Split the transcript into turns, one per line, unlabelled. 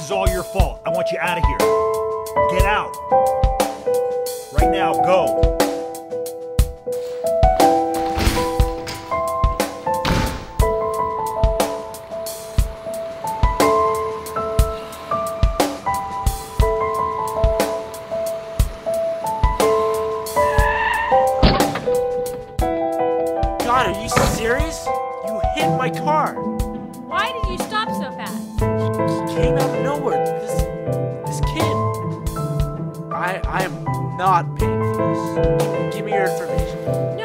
This is all your fault. I want you out of here. Get out. Right now, go.
God, are you serious? You hit my car.
Why did you stop so fast?
He came out of nowhere. This kid. I am not paying for this. Give me your information.